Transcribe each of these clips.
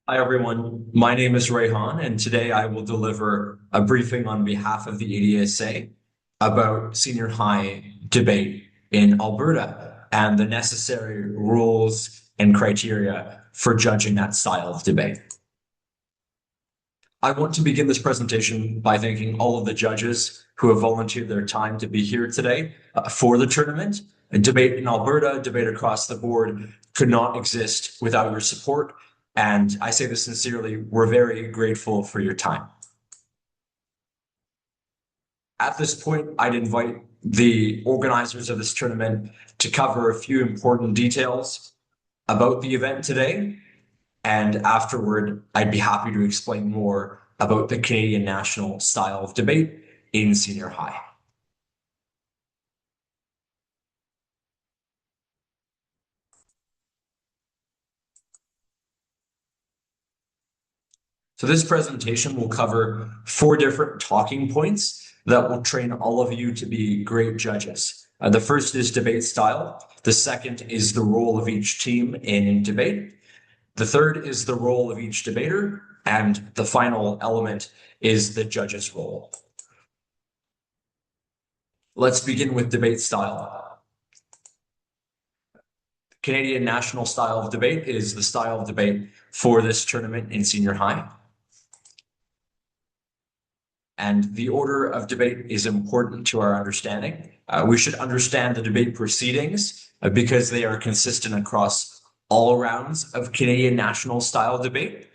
Hi, everyone. My name is Reyhan, and today I will deliver a briefing on behalf of the ADSA about senior high debate in Alberta and the necessary rules and criteria for judging that style of debate. I want to begin this presentation by thanking all of the judges who have volunteered their time to be here today for the tournament. A debate in Alberta, debate across the board could not exist without your support. And I say this sincerely, we're very grateful for your time. At this point, I'd invite the organizers of this tournament to cover a few important details about the event today. And afterward, I'd be happy to explain more about the Canadian national style of debate in senior high. So this presentation will cover 4 different talking points that will train all of you to be great judges. The first is debate style. The second is the role of each team in debate. The third is the role of each debater. And the final element is the judge's role. Let's begin with debate style. Canadian national style of debate is the style of debate for this tournament in senior high. And the order of debate is important to our understanding. We should understand the debate proceedings because they are consistent across all rounds of Canadian national style debate.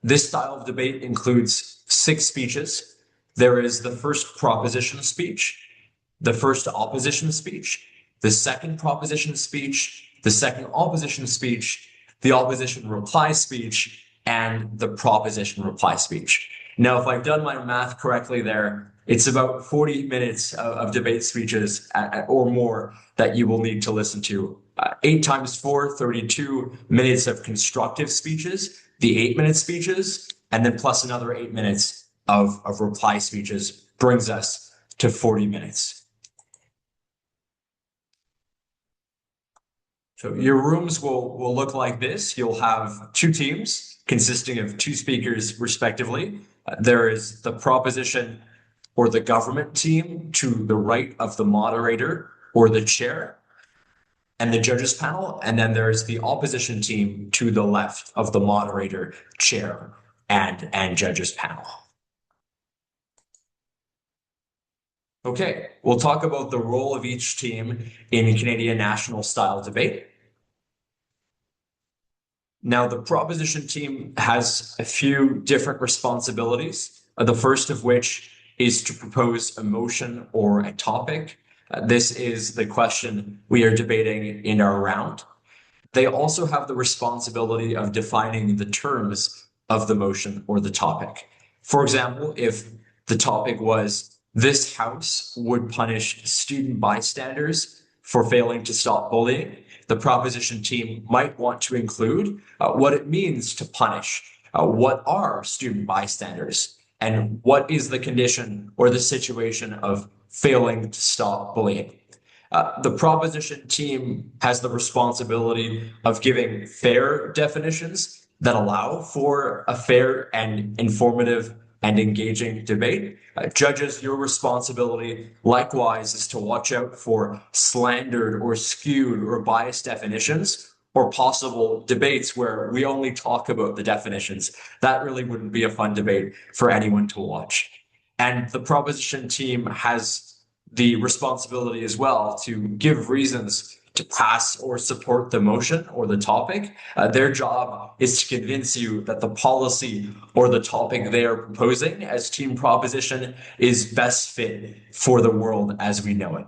This style of debate includes 6 speeches. There is the first proposition speech, the first opposition speech, the second proposition speech, the second opposition speech, the opposition reply speech, and the proposition reply speech. Now, if I've done my math correctly there, it's about 40 minutes of debate speeches or more that you will need to listen to. 8 times 4, 32 minutes of constructive speeches, the 8-minute speeches, and then plus another 8 minutes of reply speeches brings us to 40 minutes. So your rooms will look like this. You'll have 2 teams consisting of 2 speakers respectively. There is the proposition or the government team to the right of the moderator or the chair and the judges panel. And then there's the opposition team to the left of the moderator, chair, and judges panel. Okay, we'll talk about the role of each team in Canadian national style debate. Now, the proposition team has a few different responsibilities, the first of which is to propose a motion or a topic. This is the question we are debating in our round. They also have the responsibility of defining the terms of the motion or the topic. For example, if the topic was, "This House would punish student bystanders for failing to stop bullying," the proposition team might want to include what it means to punish. What are student bystanders? And what is the condition or the situation of failing to stop bullying? The proposition team has the responsibility of giving fair definitions that allow for a fair and informative and engaging debate. Judges, your responsibility likewise is to watch out for slandered or skewed or biased definitions or possible debates where we only talk about the definitions. That really wouldn't be a fun debate for anyone to watch. And the proposition team has the responsibility as well to give reasons to pass or support the motion or the topic. Their job is to convince you that the policy or the topic they are proposing as team proposition is best fit for the world as we know it.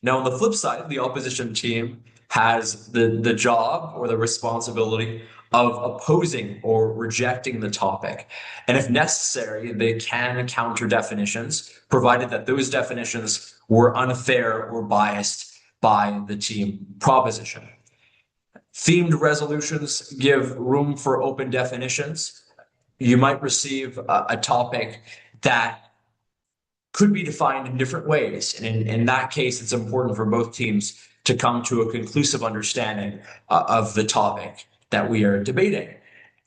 Now, on the flip side, the opposition team has the job or the responsibility of opposing or rejecting the topic. And if necessary, they can counter definitions, provided that those definitions were unfair or biased by the team proposition. Themed resolutions give room for open definitions. You might receive a topic that could be defined in different ways. And in that case, it's important for both teams to come to a conclusive understanding of the topic that we are debating.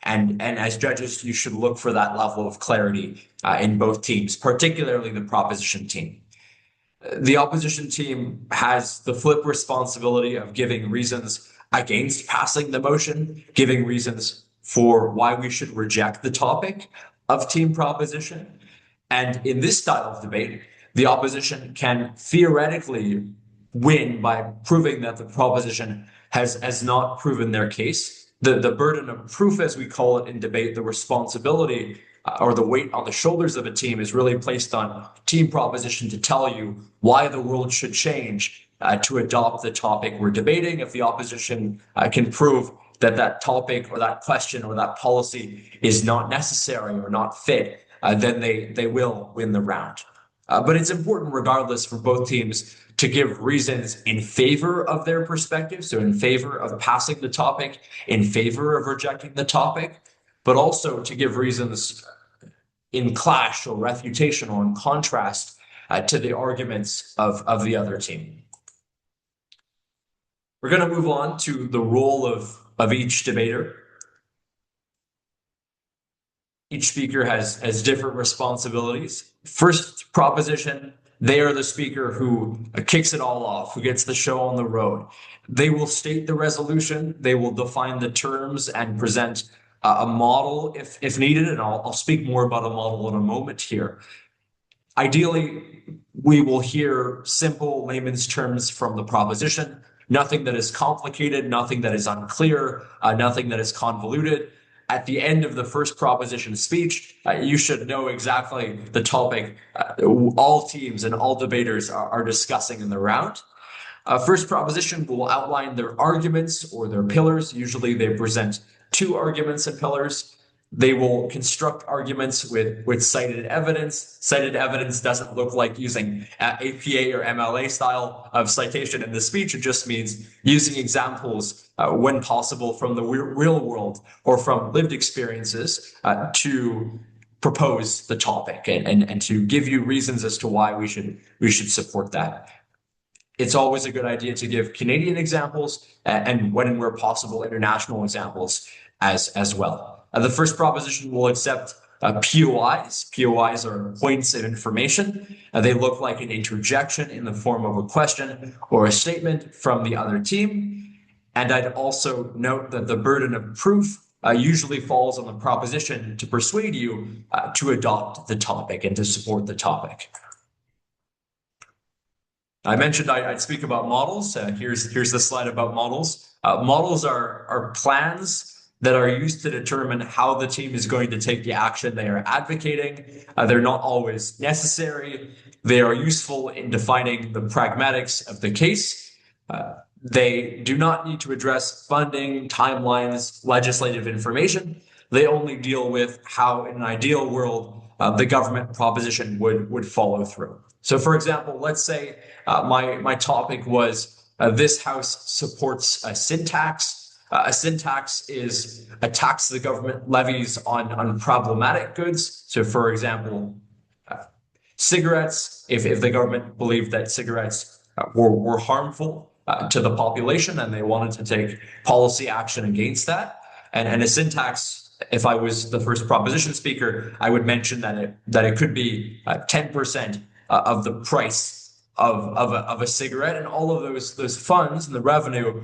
And as judges, you should look for that level of clarity in both teams, particularly the proposition team. The opposition team has the flip responsibility of giving reasons against passing the motion, giving reasons for why we should reject the topic of team proposition. And in this style of debate, the opposition can theoretically win by proving that the proposition has not proven their case. The burden of proof, as we call it in debate, the responsibility or the weight on the shoulders of a team is really placed on team proposition to tell you why the world should change to adopt the topic we're debating. If the opposition can prove that that topic or that question or that policy is not necessary or not fit, then they will win the round. But it's important, regardless, for both teams to give reasons in favor of their perspective, so in favor of passing the topic, in favor of rejecting the topic, but also to give reasons in clash or refutation or in contrast to the arguments of the other team. We're going to move on to the role of each debater. Each speaker has different responsibilities. First proposition, they are the speaker who kicks it all off, who gets the show on the road. They will state the resolution, they will define the terms and present a model if needed, and I'll speak more about a model in a moment here. Ideally, we will hear simple layman's terms from the proposition, nothing that is complicated, nothing that is unclear, nothing that is convoluted. At the end of the first proposition speech, you should know exactly the topic all teams and all debaters are discussing in the round. First proposition will outline their arguments or their pillars. Usually they present two arguments and pillars. They will construct arguments with cited evidence. Cited evidence doesn't look like using APA or MLA style of citation in the speech. It just means using examples when possible from the real world or from lived experiences to propose the topic and to give you reasons as to why we should support that. It's always a good idea to give Canadian examples and when and where possible, international examples as well. The first proposition will accept POIs. POIs are points of information. They look like an interjection in the form of a question or a statement from the other team. And I'd also note that the burden of proof usually falls on the proposition to persuade you to adopt the topic and to support the topic. I mentioned I'd speak about models. Here's the slide about models. Models are plans that are used to determine how the team is going to take the action they are advocating. They're not always necessary. They are useful in defining the pragmatics of the case. They do not need to address funding, timelines, legislative information. They only deal with how, in an ideal world, the government proposition would follow through. So, for example, let's say my topic was this House supports a sin tax. A sin tax is a tax the government levies on problematic goods. So, for example, cigarettes, if the government believed that cigarettes were harmful to the population and they wanted to take policy action against that. And a sin tax, if I was the first proposition speaker, I would mention that it could be 10% of the price of a cigarette, and all of those funds and the revenue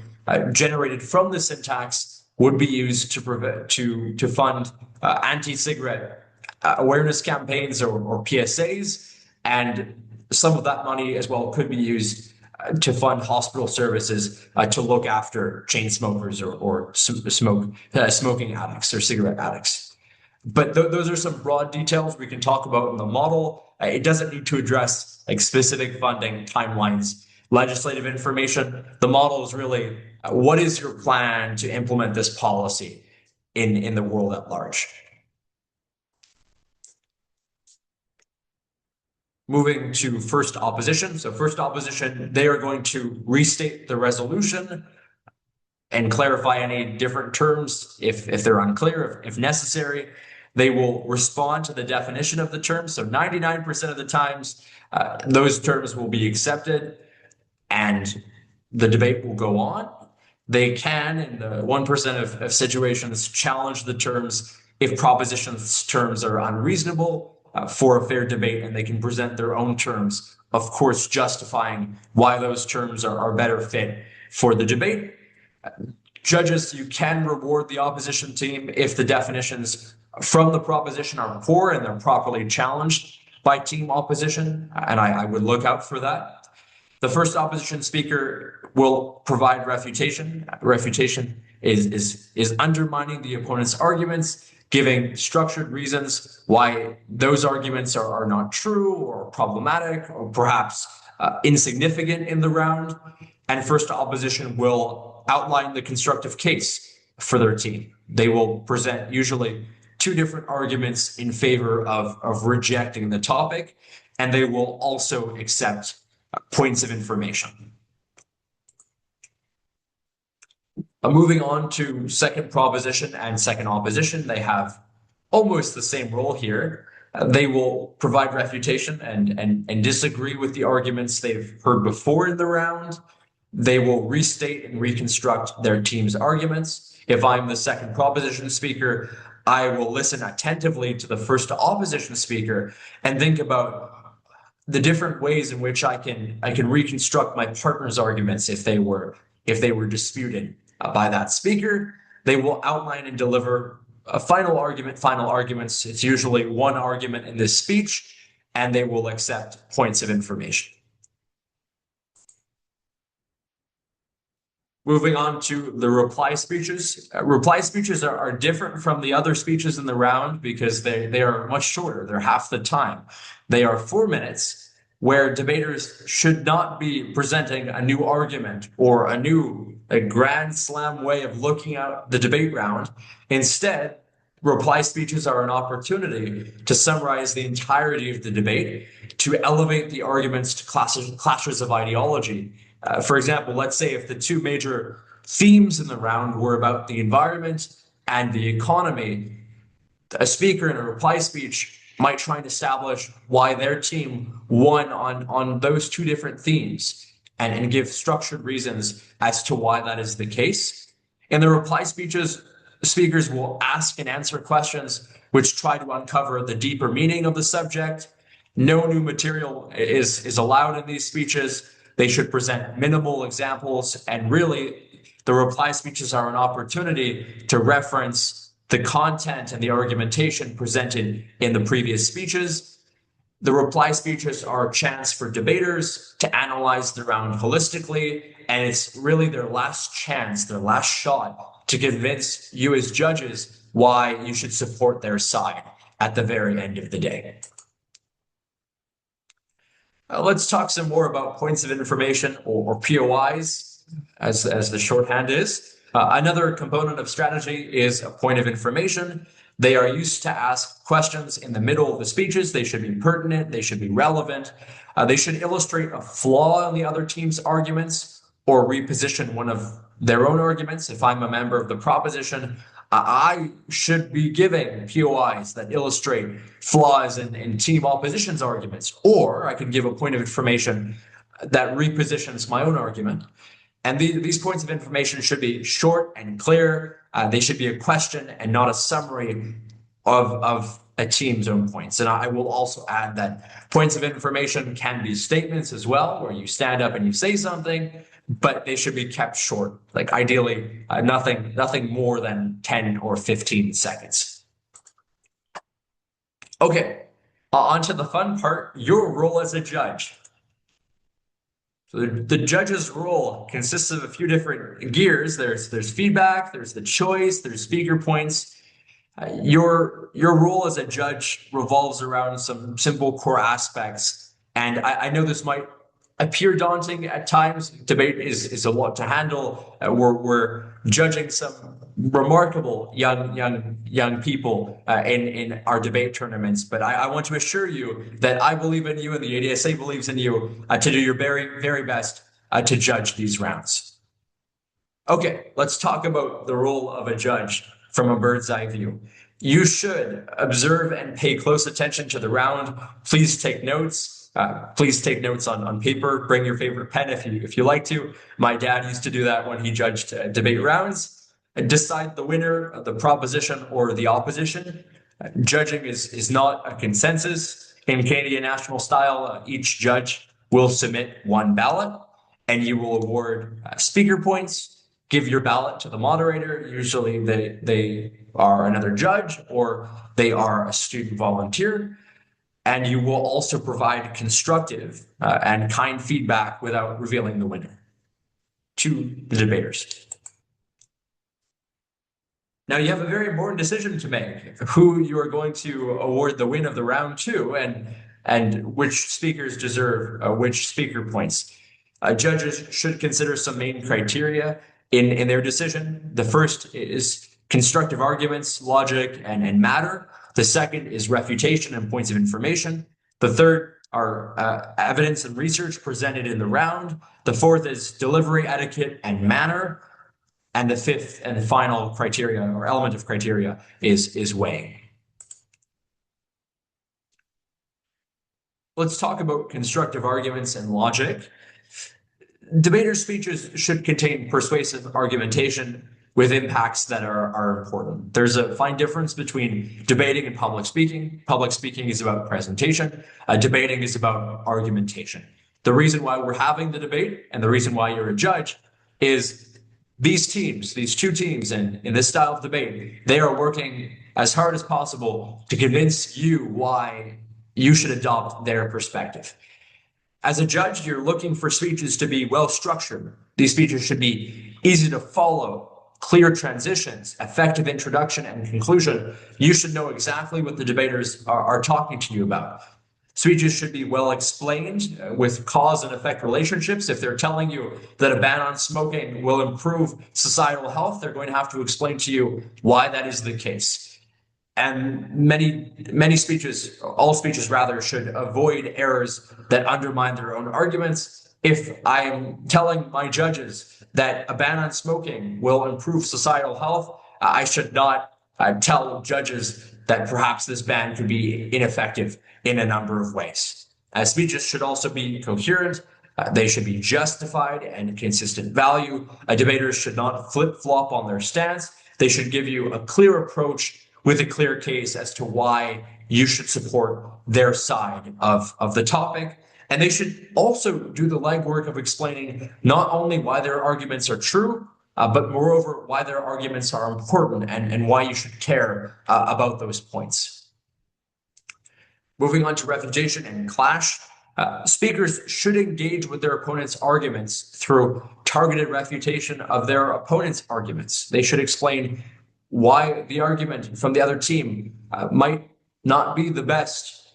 generated from the sin tax would be used to fund anti-cigarette awareness campaigns or PSAs, and some of that money as well could be used to fund hospital services to look after chain smokers or smoking addicts or cigarette addicts. But those are some broad details we can talk about in the model. It doesn't need to address like specific funding, timelines, legislative information. The model is really what is your plan to implement this policy in the world at large? Moving to first opposition. So first opposition, they are going to restate the resolution and clarify any different terms if they're unclear, if necessary. They will respond to the definition of the term. So 99% of the times, those terms will be accepted and the debate will go on. They can, in the 1% of situations, challenge the terms if propositions terms are unreasonable for a fair debate, and they can present their own terms, of course, justifying why those terms are better fit for the debate. Judges, you can reward the opposition team if the definitions from the proposition are poor and they're properly challenged by team opposition, and I would look out for that. The first opposition speaker will provide refutation. Refutation is undermining the opponent's arguments, giving structured reasons why those arguments are not true or problematic or perhaps insignificant in the round. And first opposition will outline the constructive case for their team. They will present usually two different arguments in favor of rejecting the topic, and they will also accept points of information. Moving on to second proposition and second opposition, they have almost the same role here. They will provide refutation and disagree with the arguments they've heard before in the round. They will restate and reconstruct their team's arguments. If I'm the second proposition speaker, I will listen attentively to the first opposition speaker and think about the different ways in which I can reconstruct my partner's arguments if they were disputed by that speaker. They will outline and deliver a final arguments. It's usually one argument in this speech, and they will accept points of information. Moving on to the reply speeches. Reply speeches are different from the other speeches in the round because they are much shorter. They're half the time. They are 4 minutes, where debaters should not be presenting a new argument or a grand slam way of looking at the debate round. Instead, reply speeches are an opportunity to summarize the entirety of the debate, to elevate the arguments to clashes of ideology. For example, let's say if the two major themes in the round were about the environment and the economy, a speaker in a reply speech might try and establish why their team won on those two different themes and give structured reasons as to why that is the case. In the reply speeches, speakers will ask and answer questions which try to uncover the deeper meaning of the subject. No new material is allowed in these speeches. They should present minimal examples, and really, the reply speeches are an opportunity to reference the content and the argumentation presented in the previous speeches. The reply speeches are a chance for debaters to analyze the round holistically, and it's really their last chance, their last shot to convince you as judges why you should support their side at the very end of the day. Let's talk some more about points of information, or POIs, as the shorthand is. Another component of strategy is a point of information. They are used to ask questions in the middle of the speeches. They should be pertinent. They should be relevant. They should illustrate a flaw in the other team's arguments or reposition one of their own arguments. If I'm a member of the proposition, I should be giving POIs that illustrate flaws in team opposition's arguments, or I could give a point of information that repositions my own argument. And these points of information should be short and clear. They should be a question and not a summary of a team's own points. And I will also add that points of information can be statements as well, where you stand up and you say something, but they should be kept short, like ideally nothing more than 10 or 15 seconds. Okay, on to the fun part, your role as a judge. So the judge's role consists of a few different gears. There's feedback, there's the choice, there's speaker points. Your role as a judge revolves around some simple core aspects. And I know this might appear daunting at times. Debate is a lot to handle. We're judging some remarkable young people in our debate tournaments. But I want to assure you that I believe in you and the ADSA believes in you to do your very, very best to judge these rounds. Okay, let's talk about the role of a judge from a bird's eye view. You should observe and pay close attention to the round. Please take notes. Please take notes on paper. Bring your favorite pen if you like to. My dad used to do that when he judged debate rounds. Decide the winner of the proposition or the opposition. Judging is not a consensus. In Canadian national style, each judge will submit one ballot, and you will award speaker points. Give your ballot to the moderator. Usually they are another judge or they are a student volunteer. And you will also provide constructive and kind feedback without revealing the winner to the debaters. Now you have a very important decision to make, who you are going to award the win of the round to and which speakers deserve which speaker points. Judges should consider some main criteria in their decision. The first is constructive arguments, logic, and matter. The second is refutation and points of information. The third are evidence and research presented in the round. The fourth is delivery etiquette and manner. And the fifth and final criteria or element of criteria is weighing. Let's talk about constructive arguments and logic. Debaters' speeches should contain persuasive argumentation with impacts that are important. There's a fine difference between debating and public speaking. Public speaking is about presentation. Debating is about argumentation. The reason why we're having the debate and the reason why you're a judge is these teams, these two teams in this style of debate, they are working as hard as possible to convince you why you should adopt their perspective. As a judge, you're looking for speeches to be well structured. These speeches should be easy to follow, clear transitions, effective introduction and conclusion. You should know exactly what the debaters are talking to you about. Speeches should be well explained with cause and effect relationships. If they're telling you that a ban on smoking will improve societal health, they're going to have to explain to you why that is the case. And many speeches, all speeches rather, should avoid errors that undermine their own arguments. If I am telling my judges that a ban on smoking will improve societal health, I should not tell judges that perhaps this ban could be ineffective in a number of ways. Speeches should also be coherent. They should be justified and consistent value. Debaters should not flip-flop on their stance. They should give you a clear approach with a clear case as to why you should support their side of the topic. And they should also do the legwork of explaining not only why their arguments are true, but moreover, why their arguments are important and why you should care about those points. Moving on to refutation and clash, speakers should engage with their opponent's arguments through targeted refutation of their opponent's arguments. They should explain why the argument from the other team might not be the best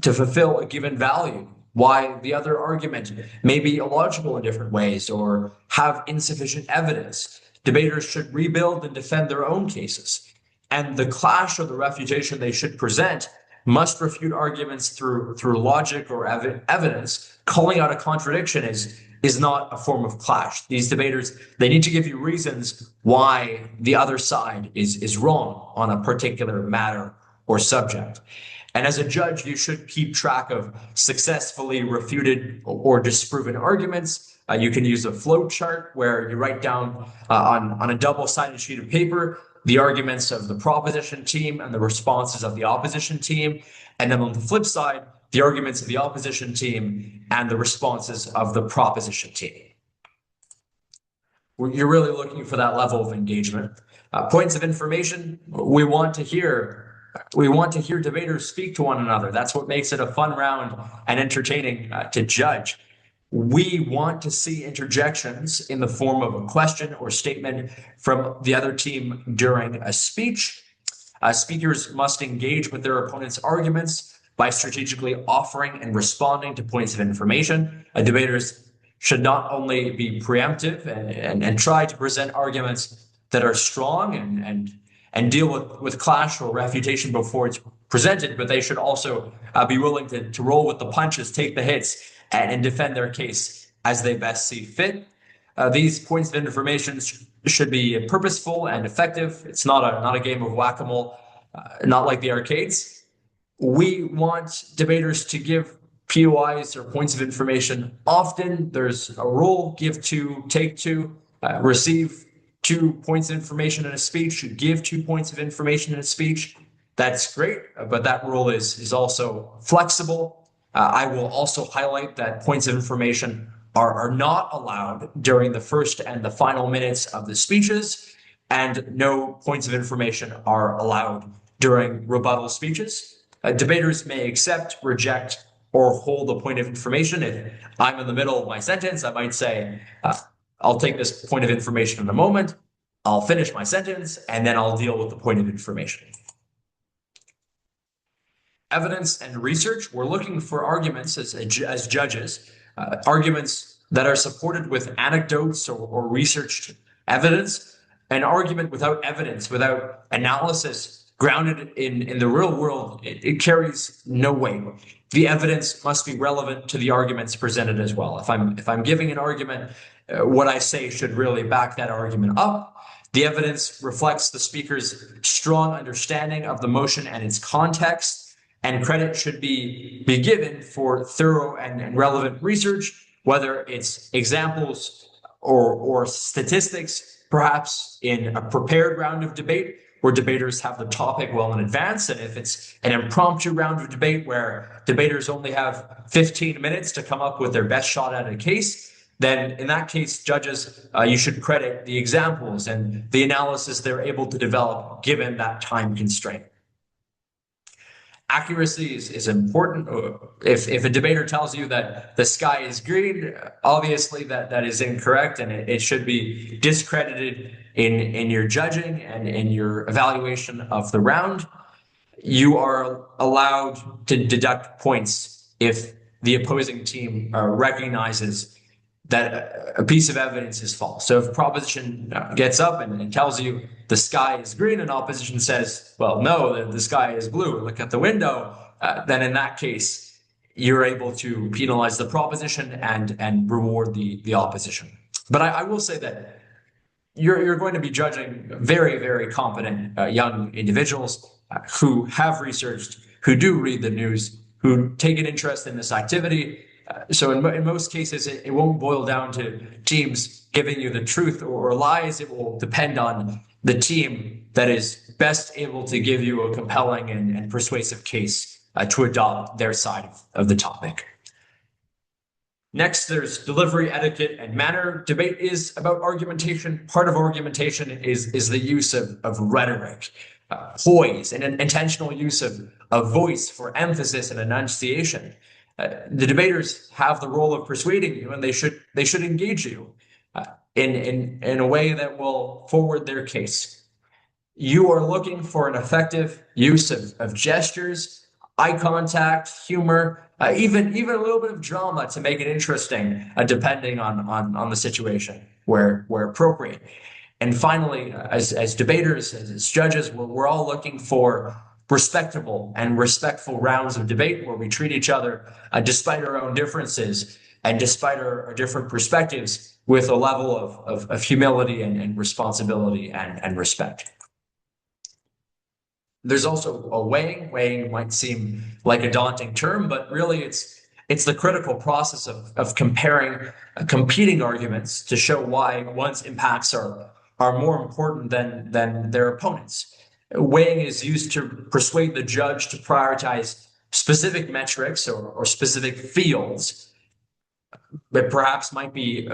to fulfill a given value, why the other argument may be illogical in different ways or have insufficient evidence. Debaters should rebuild and defend their own cases. And the clash or the refutation they should present must refute arguments through logic or evidence. Calling out a contradiction is not a form of clash. These debaters, they need to give you reasons why the other side is wrong on a particular matter or subject. And as a judge, you should keep track of successfully refuted or disproven arguments. You can use a flow chart where you write down on a double-sided sheet of paper the arguments of the proposition team and the responses of the opposition team. And then on the flip side, the arguments of the opposition team and the responses of the proposition team. You're really looking for that level of engagement. Points of information, we want to hear debaters speak to one another. That's what makes it a fun round and entertaining to judge. We want to see interjections in the form of a question or statement from the other team during a speech. Speakers must engage with their opponent's arguments by strategically offering and responding to points of information. Debaters should not only be preemptive and try to present arguments that are strong and deal with clash or refutation before it's presented, but they should also be willing to roll with the punches, take the hits, and defend their case as they best see fit. These points of information should be purposeful and effective. It's not a game of whack-a-mole, not like the arcades. We want debaters to give POIs or points of information. Often there's a rule: give two, take two, receive 2 points of information in a speech, give 2 points of information in a speech. That's great, but that rule is also flexible. I will also highlight that points of information are not allowed during the first and the final minutes of the speeches, and no points of information are allowed during rebuttal speeches. Debaters may accept, reject, or hold a point of information. If I'm in the middle of my sentence, I might say, I'll take this point of information in a moment, I'll finish my sentence, and then I'll deal with the point of information. Evidence and research. We're looking for arguments as judges, arguments that are supported with anecdotes or researched evidence. An argument without evidence, without analysis, grounded in the real world, it carries no weight. The evidence must be relevant to the arguments presented as well. If I'm giving an argument, what I say should really back that argument up. The evidence reflects the speaker's strong understanding of the motion and its context, and credit should be given for thorough and relevant research, whether it's examples or statistics, perhaps in a prepared round of debate where debaters have the topic well in advance, and if it's an impromptu round of debate where debaters only have 15 minutes to come up with their best shot at a case, then in that case, judges, you should credit the examples and the analysis they're able to develop given that time constraint. Accuracy is important. If a debater tells you that the sky is green, obviously that is incorrect, and it should be discredited in your judging and in your evaluation of the round. You are allowed to deduct points if the opposing team recognizes that a piece of evidence is false. So if proposition gets up and tells you the sky is green, and opposition says, well, no, the sky is blue, look at the window, then in that case, you're able to penalize the proposition and reward the opposition. But I will say that you're going to be judging very, very competent young individuals who have researched, who do read the news, who take an interest in this activity. So in most cases, it won't boil down to teams giving you the truth or lies. It will depend on the team that is best able to give you a compelling and persuasive case to adopt their side of the topic. Next, there's delivery, etiquette, and manner. Debate is about argumentation. Part of argumentation is the use of rhetoric, poise, and an intentional use of voice for emphasis and enunciation. The debaters have the role of persuading you, and they should engage you in a way that will forward their case. You are looking for an effective use of gestures, eye contact, humor, even a little bit of drama to make it interesting, depending on the situation where appropriate. And finally, as debaters, as judges, we're all looking for respectable and respectful rounds of debate where we treat each other, despite our own differences and despite our different perspectives, with a level of humility and responsibility and respect. There's also a weighing. Weighing might seem like a daunting term, but really it's the critical process of comparing competing arguments to show why one's impacts are more important than their opponents. Weighing is used to persuade the judge to prioritize specific metrics or specific fields that perhaps might be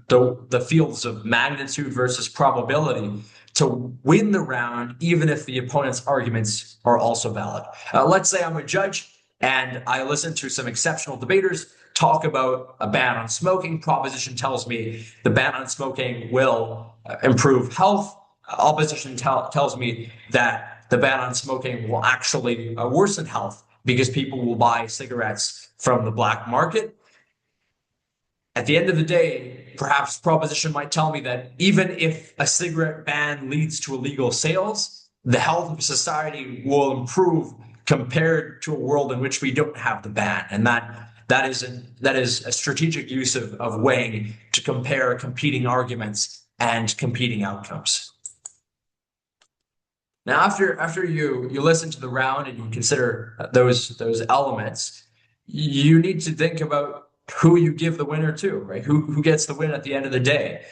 the fields of magnitude versus probability to win the round, even if the opponent's arguments are also valid. Let's say I'm a judge and I listen to some exceptional debaters talk about a ban on smoking. Proposition tells me the ban on smoking will improve health. Opposition tells me that the ban on smoking will actually worsen health because people will buy cigarettes from the black market. At the end of the day, perhaps proposition might tell me that even if a cigarette ban leads to illegal sales, the health of society will improve compared to a world in which we don't have the ban. And that is a strategic use of weighing to compare competing arguments and competing outcomes. Now, after you listen to the round and you consider those elements, you need to think about who you give the winner to, right? Who gets the win at the end of the day.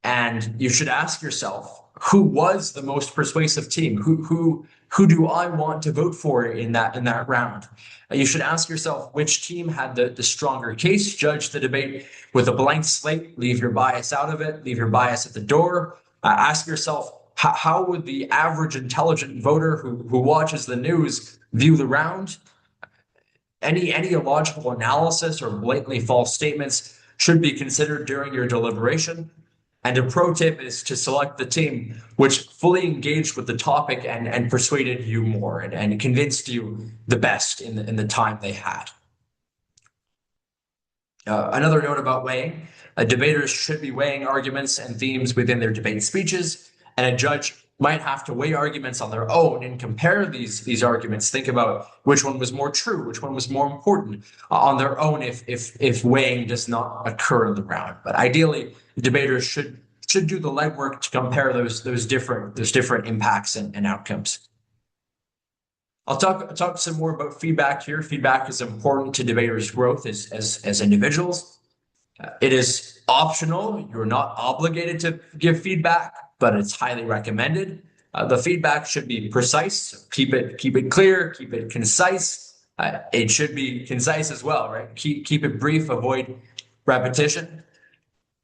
And you should ask yourself, who was the most persuasive team? Who do I want to vote for in that round? You should ask yourself which team had the stronger case. Judge the debate with a blank slate. Leave your bias out of it. Leave your bias at the door. Ask yourself, how would the average intelligent voter who watches the news view the round? Any illogical analysis or blatantly false statements should be considered during your deliberation. And a pro tip is to select the team which fully engaged with the topic and persuaded you more and convinced you the best in the time they had. Another note about weighing, debaters should be weighing arguments and themes within their debate speeches, and a judge might have to weigh arguments on their own and compare these arguments. Think about which one was more true, which one was more important on their own if weighing does not occur in the round. But ideally, debaters should do the legwork to compare those different impacts and outcomes. I'll talk some more about feedback here. Feedback is important to debaters' growth as individuals. It is optional. You're not obligated to give feedback, but it's highly recommended. The feedback should be precise. Keep it clear. Keep it concise. It should be concise as well, right? Keep it brief. Avoid repetition.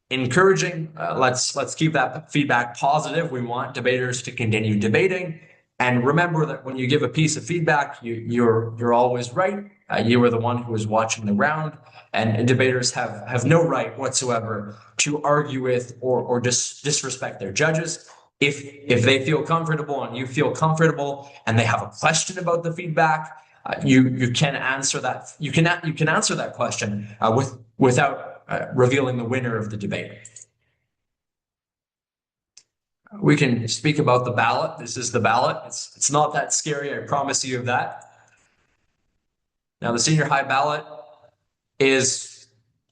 Encouraging. Let's keep that feedback positive. We want debaters to continue debating. And remember that when you give a piece of feedback, you're always right. You are the one who is watching the round, and debaters have no right whatsoever to argue with or disrespect their judges. If they feel comfortable and you feel comfortable, and they have a question about the feedback, you can answer that. You can answer that question without revealing the winner of the debate. We can speak about the ballot. This is the ballot. It's not that scary, I promise you of that. Now, the senior high ballot is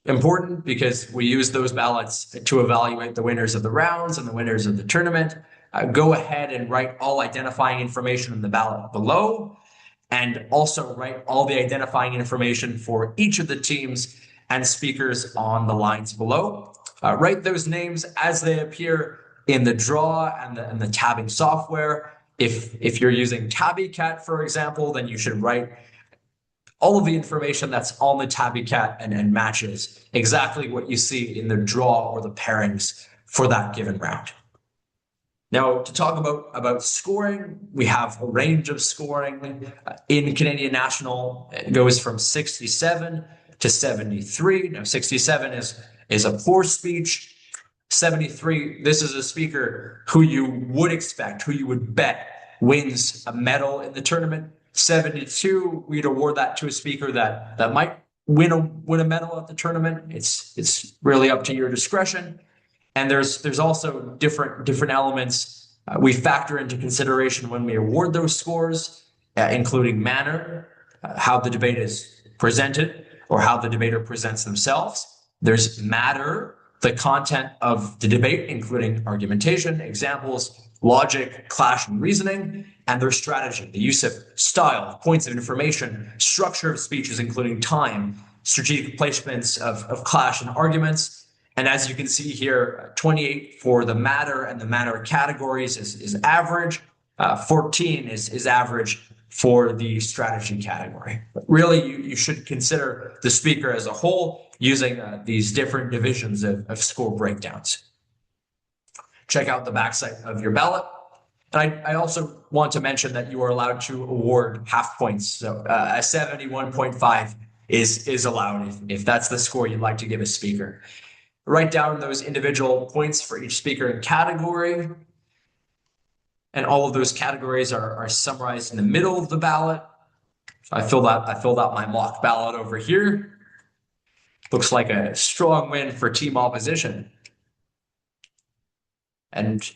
important because we use those ballots to evaluate the winners of the rounds and the winners of the tournament. Go ahead and write all identifying information in the ballot below, and also write all the identifying information for each of the teams and speakers on the lines below. Write those names as they appear in the draw and the tabbing software. If you're using TabbyCat, for example, then you should write all of the information that's on the TabbyCat and matches exactly what you see in the draw or the pairings for that given round. Now, to talk about scoring, we have a range of scoring. In Canadian National, it goes from 67 to 73. Now, 67 is a poor speech. 73, this is a speaker who you would expect, who you would bet wins a medal in the tournament. 72, we'd award that to a speaker that might win a medal at the tournament. It's really up to your discretion. And there's also different elements we factor into consideration when we award those scores, including manner, how the debate is presented, or how the debater presents themselves. There's matter, the content of the debate, including argumentation, examples, logic, clash, and reasoning, and their strategy, the use of style, points of information, structure of speeches, including time, strategic placements of clash and arguments. And as you can see here, 28 for the matter and the matter categories is average. 14 is average for the strategy category. But really, you should consider the speaker as a whole using these different divisions of score breakdowns. Check out the backside of your ballot. And I also want to mention that you are allowed to award half points. So a 71.5 is allowed if that's the score you'd like to give a speaker. Write down those individual points for each speaker and category. And all of those categories are summarized in the middle of the ballot. So I filled out my mock ballot over here. Looks like a strong win for team opposition. And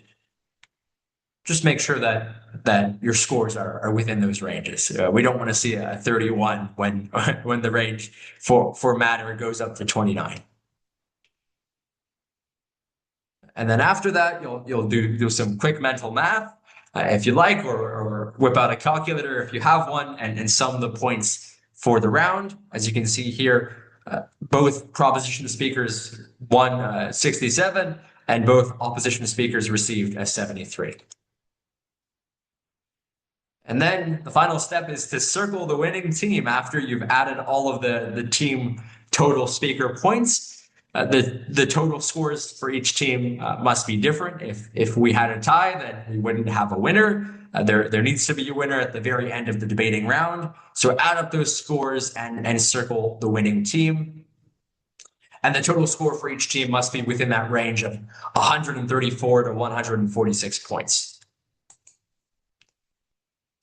just make sure that your scores are within those ranges. We don't want to see a 31 when the range for matter goes up to 29. And then after that, you'll do some quick mental math if you like, or whip out a calculator if you have one, and sum the points for the round. As you can see here, both proposition speakers won 67, and both opposition speakers received a 73. And then the final step is to circle the winning team after you've added all of the team total speaker points. The total scores for each team must be different. If we had a tie, then we wouldn't have a winner. There needs to be a winner at the very end of the debating round. So add up those scores and circle the winning team. And the total score for each team must be within that range of 134 to 146 points.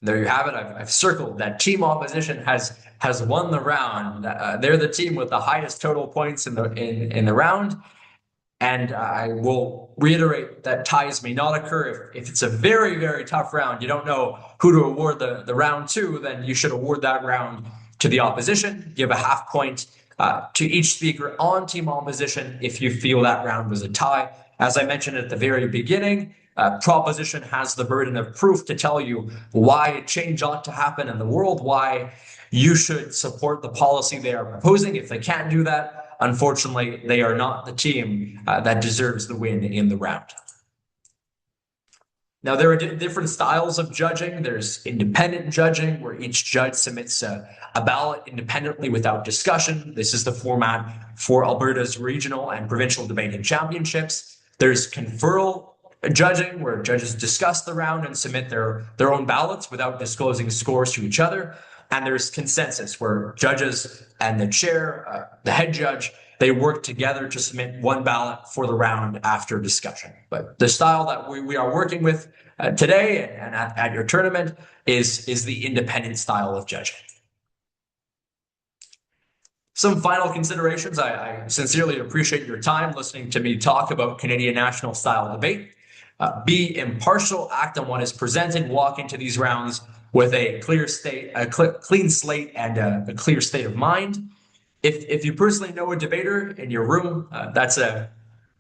There you have it. I've circled that team opposition has won the round. They're the team with the highest total points in the round. And I will reiterate that ties may not occur if it's a very, very tough round. You don't know who to award the round to, then you should award that round to the opposition. Give a half point to each speaker on team opposition if you feel that round was a tie. As I mentioned at the very beginning, proposition has the burden of proof to tell you why a change ought to happen in the world, why you should support the policy they are proposing. If they can't do that, unfortunately, they are not the team that deserves the win in the round. Now, there are different styles of judging. There's independent judging, where each judge submits a ballot independently without discussion. This is the format for Alberta's regional and provincial debating championships. There's conferral judging, where judges discuss the round and submit their own ballots without disclosing scores to each other. And there's consensus, where judges and the chair, the head judge, they work together to submit one ballot for the round after discussion. But the style that we are working with today and at your tournament is the independent style of judging. Some final considerations. I sincerely appreciate your time listening to me talk about Canadian national style debate. Be impartial, act on what is presented, walk into these rounds with a clean slate and a clear state of mind. If you personally know a debater in your room, that's a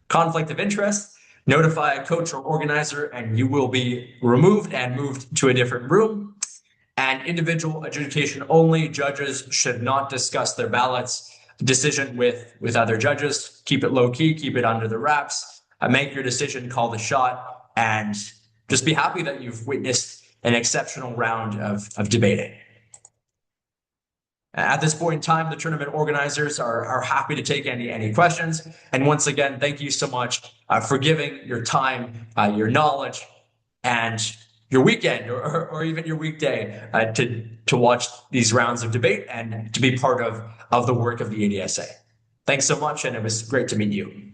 conflict of interest, notify a coach or organizer and you will be removed and moved to a different room. And individual adjudication only. Judges should not discuss their ballots decision with other judges. Keep it low key, keep it under the wraps. Make your decision, call the shot, and just be happy that you've witnessed an exceptional round of debating. At this point in time, the tournament organizers are happy to take any questions. And once again, thank you so much for giving your time, your knowledge, and your weekend or even your weekday to watch these rounds of debate and to be part of the work of the ADSA. Thanks so much, and it was great to meet you.